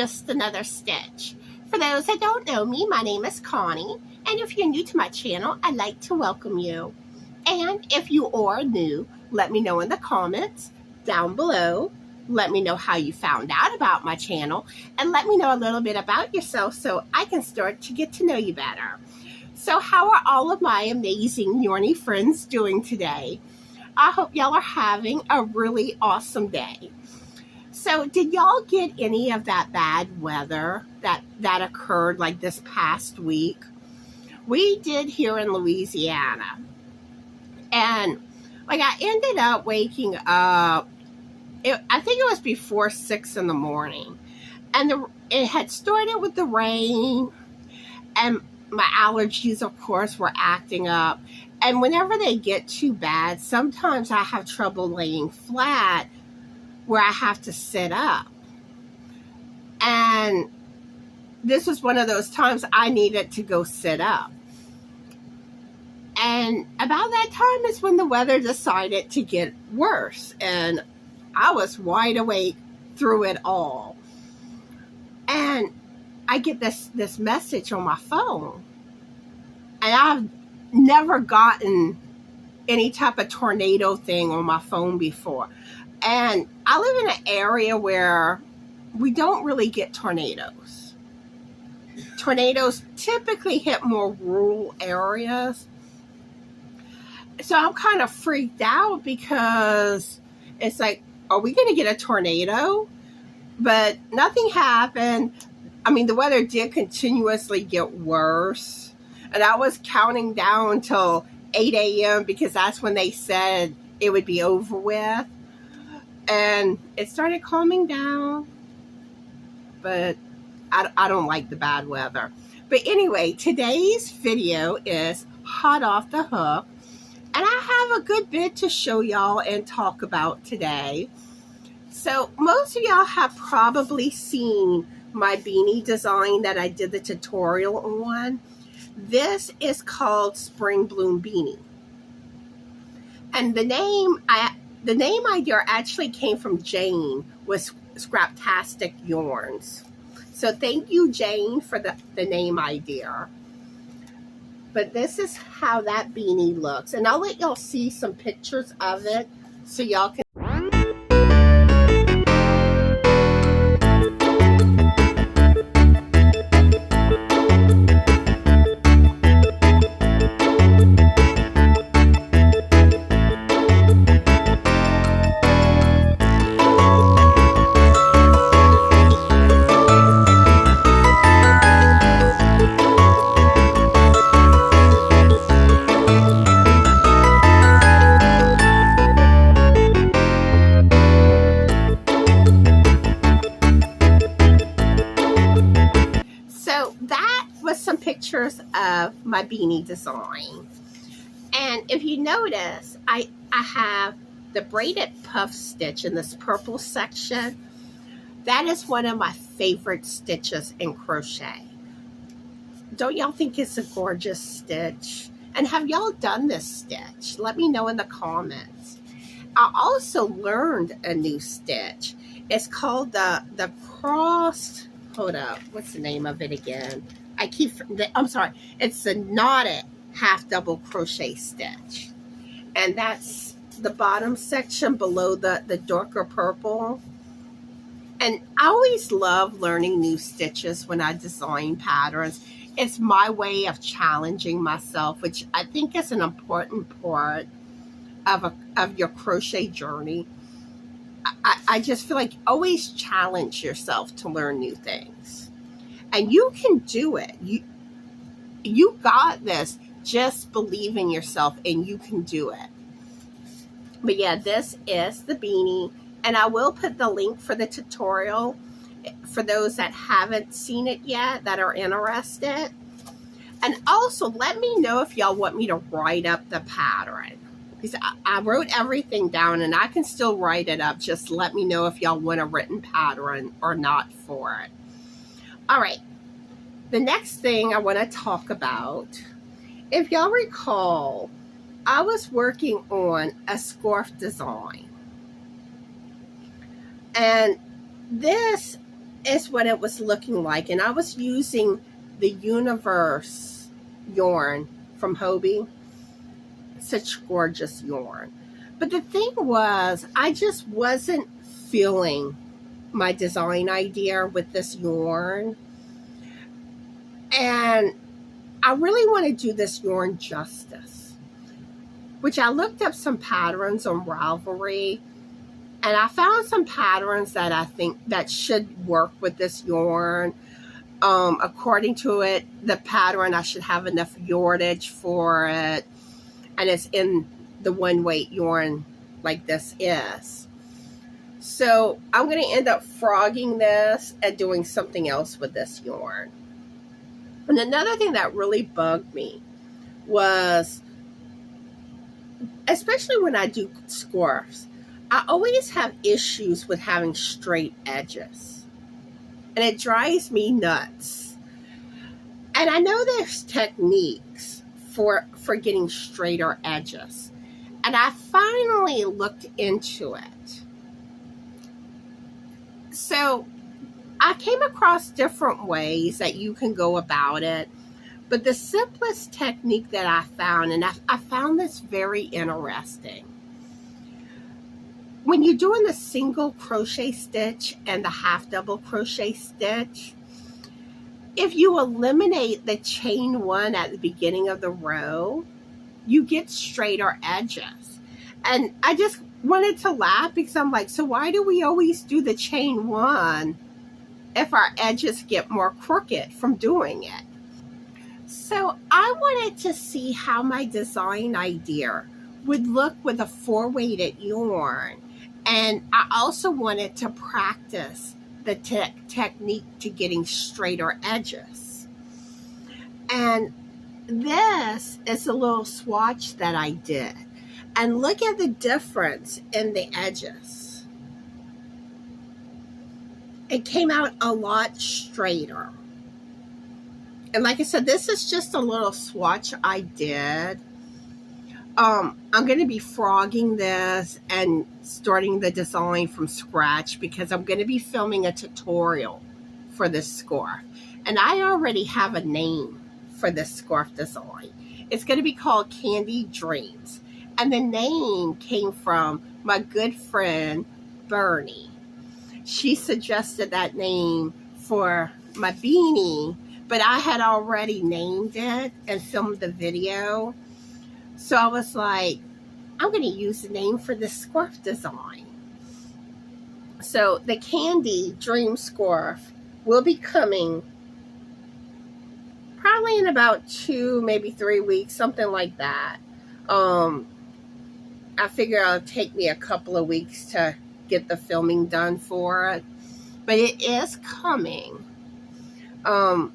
just another stitch. For those that don't know me, my name is Connie, and if you're new to my channel, I'd like to welcome you. And if you are new, let me know in the comments down below. Let me know how you found out about my channel, and let me know a little bit about yourself so I can start to get to know you better. So how are all of my amazing Yarny friends doing today? I hope y'all are having a really awesome day. So did y'all get any of that bad weather that occurred like this past week? We did here in Louisiana. And like I ended up waking up, I think it was before 6 in the morning. And it had started with the rain, and my allergies, of course, were acting up. And whenever they get too bad, sometimes I have trouble laying flat where I have to sit up. And this was one of those times I needed to go sit up. And about that time is when the weather decided to get worse. And I was wide awake through it all. And I get this message on my phone. And I've never gotten any type of tornado thing on my phone before. And I live in an area where we don't really get tornadoes. Tornadoes typically hit more rural areas. So I'm kind of freaked out because it's like, are we going to get a tornado? But nothing happened. I mean, the weather did continuously get worse. And I was counting down till 8 a.m. because that's when they said it would be over with. And it started calming down. But I don't like the bad weather. But anyway, today's video is hot off the hook. And I have a good bit to show y'all and talk about today. So most of y'all have probably seen my beanie design that I did the tutorial on. This is called Spring Bloom Beanie. And the name idea actually came from Jane with Scraptastic Yarns. So thank you, Jane, for the name idea. But this is how that beanie looks. And I'll let y'all see some pictures of it so y'all can. Pictures of my beanie design. And if you notice, I have the braided puff stitch in this purple section. That is one of my favorite stitches in crochet. Don't y'all think it's a gorgeous stitch? And have y'all done this stitch? Let me know in the comments. I also learned a new stitch. It's called the crossed, hold up, what's the name of it again? I'm sorry, it's a knotted half double crochet stitch. And that's the bottom section below the darker purple. And I always love learning new stitches when I design patterns. It's my way of challenging myself, which I think is an important part of your crochet journey. I just feel like always challenge yourself to learn new things. And you can do it. You got this. Just believe in yourself and you can do it. But yeah, this is the beanie. And I will put the link for the tutorial for those that haven't seen it yet, that are interested. And also let me know if y'all want me to write up the pattern. Because I wrote everything down and I can still write it up. Just let me know if y'all want a written pattern or not for it. All right, the next thing I want to talk about, if y'all recall, I was working on a scarf design. And this is what it was looking like. And I was using the Universe yarn from Hobie. Such gorgeous yarn. But the thing was, I just wasn't feeling my design idea with this yarn. And I really want to do this yarn justice, which I looked up some patterns on Ravelry, and I found some patterns that I think that should work with this yarn. According to it, the pattern, I should have enough yardage for it, and it's in the one weight yarn like this is. So I'm going to end up frogging this and doing something else with this yarn. And another thing that really bugged me was, especially when I do scarves, I always have issues with having straight edges. And it drives me nuts. And I know there's techniques for getting straighter edges. And I finally looked into it. So I came across different ways that you can go about it. But the simplest technique that I found, and I found this very interesting. When you're doing the single crochet stitch and the half double crochet stitch, if you eliminate the chain one at the beginning of the row, you get straighter edges. And I just wanted to laugh because I'm like, so why do we always do the chain one if our edges get more crooked from doing it? So I wanted to see how my design idea would look with a 4-weighted yarn. And I also wanted to practice the technique to getting straighter edges. And this is a little swatch that I did. And look at the difference in the edges. It came out a lot straighter. And like I said, this is just a little swatch I did. I'm going to be frogging this and starting the design from scratch because I'm going to be filming a tutorial for this scarf. And I already have a name for this scarf design. It's going to be called Candy Dreams. And the name came from my good friend, Bernie. She suggested that name for my beanie, but I had already named it and filmed the video. So I was like, I'm going to use the name for this scarf design. So the Candy Dream scarf will be coming probably in about 2, maybe 3 weeks, something like that. I figure it'll take me a couple of weeks to get the filming done for it. But it is coming. And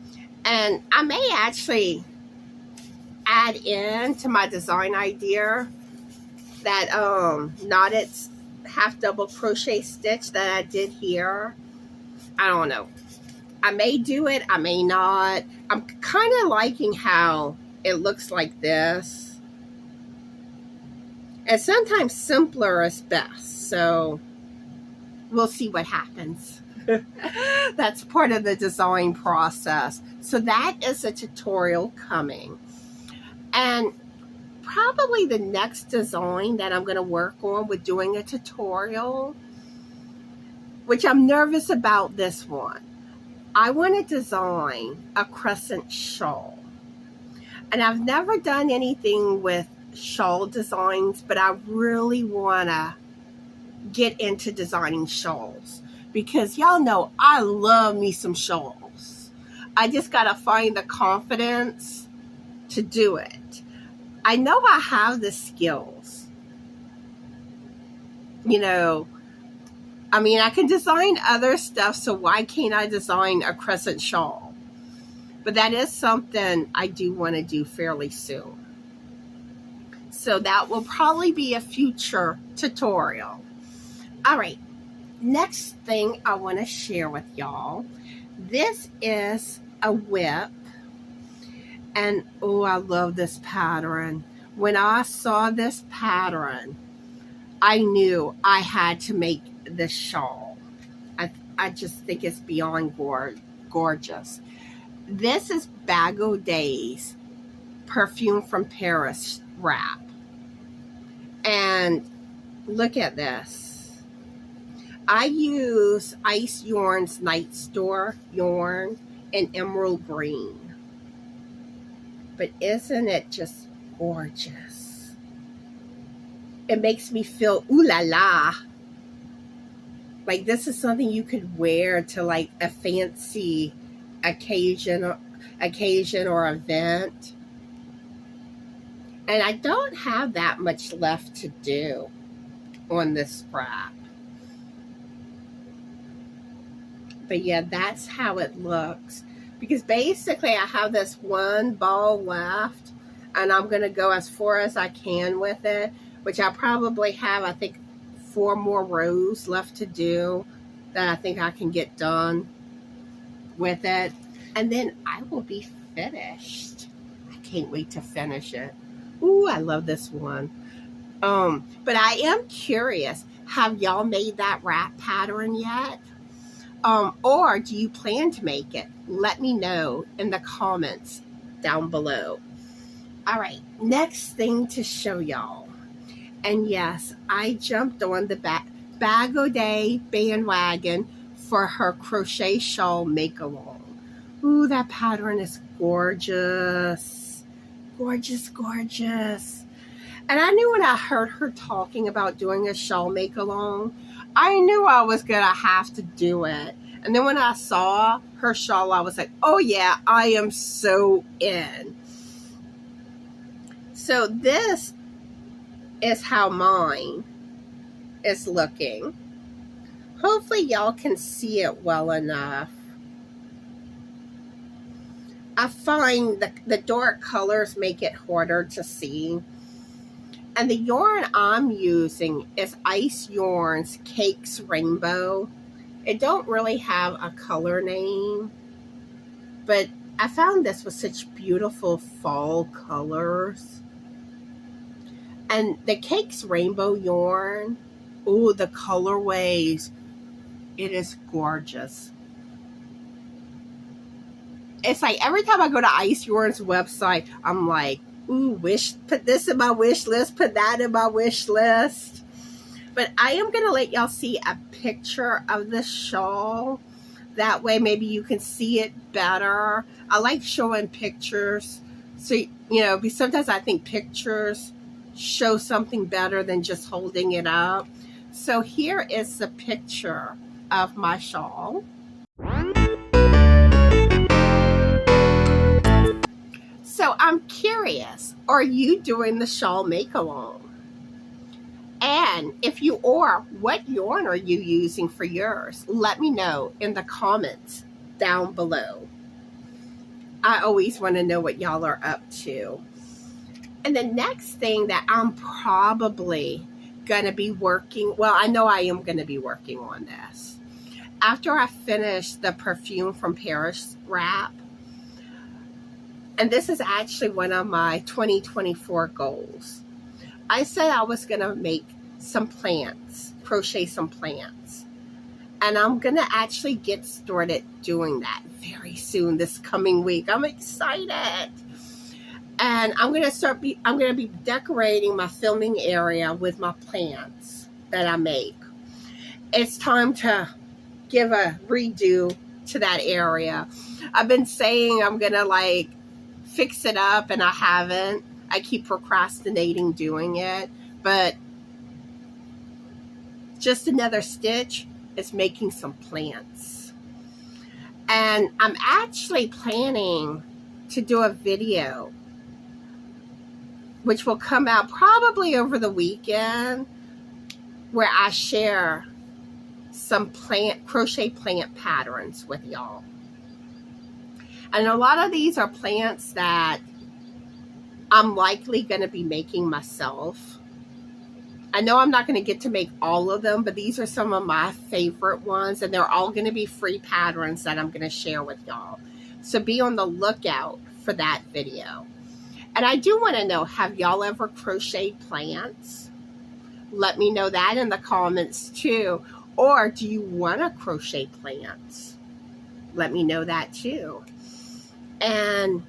I may actually add in to my design idea that knotted half double crochet stitch that I did here. I don't know. I may do it, I may not. I'm kind of liking how it looks like this. And sometimes simpler is best. So we'll see what happens. That's part of the design process. So that is a tutorial coming. And probably the next design that I'm going to work on with doing a tutorial, which I'm nervous about this one. I want to design a crescent shawl. And I've never done anything with shawl designs, but I really want to get into designing shawls because y'all know I love me some shawls. I just got to find the confidence to do it. I know I have the skills. You know, I mean, I can design other stuff, so why can't I design a crescent shawl? But that is something I do want to do fairly soon. So that will probably be a future tutorial. All right, next thing I want to share with y'all. This is a WIP. And oh, I love this pattern. When I saw this pattern, I knew I had to make this shawl. I just think it's beyond gorgeous. This is Bag O' Days Perfume from Paris wrap. And look at this. I use Ice Yarn's Night Store yarn in emerald green. But isn't it just gorgeous? It makes me feel ooh la la. Like this is something you could wear to like a fancy occasion or event. And I don't have that much left to do on this wrap. But yeah, that's how it looks. Because basically I have this one ball left and I'm going to go as far as I can with it, which I probably have, I think, 4 more rows left to do that I think I can get done with it. And then I will be finished. I can't wait to finish it. Ooh, I love this one. But I am curious, have y'all made that wrap pattern yet? Or do you plan to make it? Let me know in the comments down below. All right, next thing to show y'all. And yes, I jumped on the Bag O' Day bandwagon for her crochet shawl make-along. Ooh, that pattern is gorgeous. Gorgeous, gorgeous. And I knew when I heard her talking about doing a shawl make-along, I knew I was going to have to do it. And then when I saw her shawl, I was like, oh yeah, I am so in. So this is how mine is looking. Hopefully y'all can see it well enough. I find the dark colors make it harder to see. And the yarn I'm using is Ice Yarn's Cakes Rainbow. It don't really have a color name, but I found this with such beautiful fall colors. And the Cakes Rainbow yarn, ooh, the colorways, it is gorgeous. It's like every time I go to Ice Yarn's website, I'm like, ooh, put this in my wish list, put that in my wish list. But I am going to let y'all see a picture of the shawl. That way maybe you can see it better. I like showing pictures. So, you know, sometimes I think pictures show something better than just holding it up. So here is the picture of my shawl. So I'm curious, are you doing the shawl make-along? And if you are, what yarn are you using for yours? Let me know in the comments down below. I always want to know what y'all are up to. And the next thing that I'm probably going to be working, well, I know I am going to be working on this. After I finish the Perfume from Paris wrap, and this is actually one of my 2024 goals. I said I was going to make some plants, crochet some plants. And I'm going to actually get started doing that very soon this coming week. I'm excited. And I'm going to be decorating my filming area with my plants that I make. It's time to give a redo to that area. I've been saying I'm going to like fix it up and I haven't. I keep procrastinating doing it, but just another stitch is making some plants. And I'm actually planning to do a video which will come out probably over the weekend where I share some crochet plant patterns with y'all. And a lot of these are plants that I'm likely going to be making myself. I know I'm not going to get to make all of them, but these are some of my favorite ones, and they're all going to be free patterns that I'm going to share with y'all. So be on the lookout for that video. And I do want to know, have y'all ever crocheted plants? Let me know that in the comments too. Or do you want to crochet plants? Let me know that too. And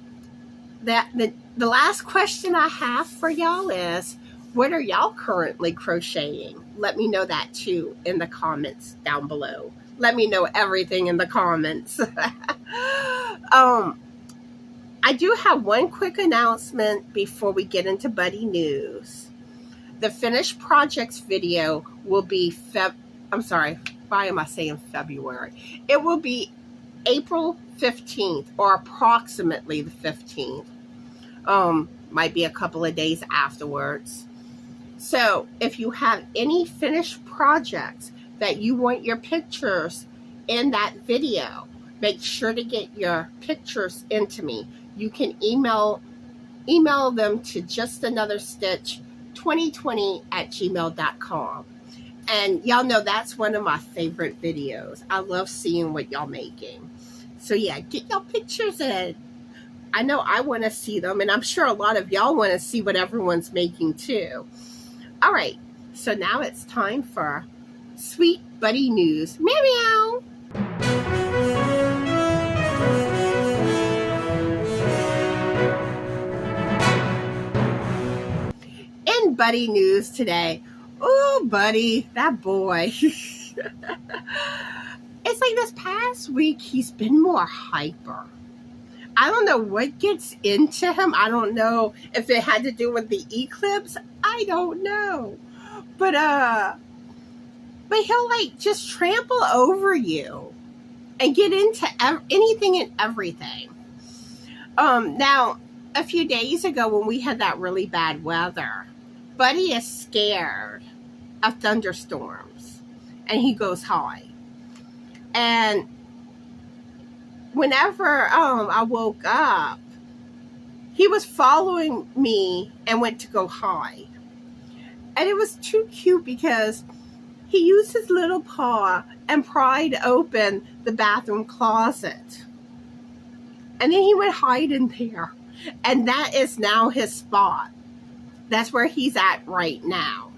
the last question I have for y'all is, what are y'all currently crocheting? Let me know that too in the comments down below. Let me know everything in the comments. I do have one quick announcement before we get into Buddy News. The finished projects video will be I'm sorry, why am I saying February? It will be April 15th or approximately the 15th. Might be a couple of days afterwards. So if you have any finished projects that you want your pictures in that video, make sure to get your pictures into me. You can email them to justanotherstitch2020@gmail.com. And y'all know that's one of my favorite videos. I love seeing what y'all making. So yeah, get y'all pictures in. I know I want to see them, and I'm sure a lot of y'all want to see what everyone's making too. All right, so now it's time for Sweet Buddy News. Meow meow. In Buddy News today, oh, Buddy, that boy. It's like this past week, he's been more hyper. I don't know what gets into him. I don't know if it had to do with the eclipse. I don't know. But he'll like just trample over you and get into anything and everything. Now, a few days ago when we had that really bad weather, Buddy is scared of thunderstorms and he goes high. And whenever I woke up, he was following me and went to go hide. And it was too cute because he used his little paw and pried open the bathroom closet. And then he would hide in there. And that is now his spot. That's where he's at right now.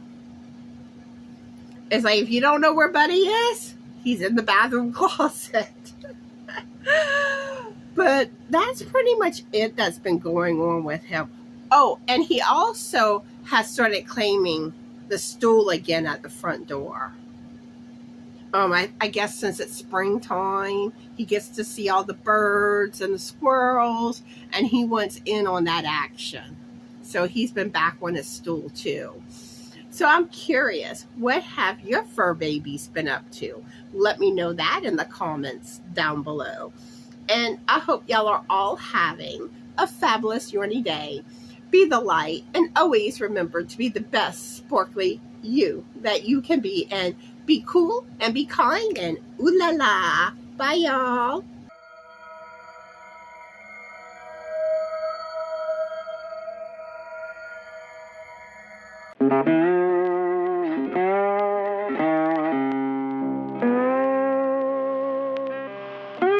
It's like, if you don't know where Buddy is, he's in the bathroom closet. But that's pretty much it that's been going on with him. Oh, and he also has started claiming the stool again at the front door. I guess since it's springtime, he gets to see all the birds and the squirrels, and he wants in on that action. So he's been back on his stool too. So I'm curious, what have your fur babies been up to? Let me know that in the comments down below. And I hope y'all are all having a fabulous Yorny day. Be the light, and always remember to be the best sparkly you that you can be. And be cool and be kind, and ooh la la. Bye, y'all.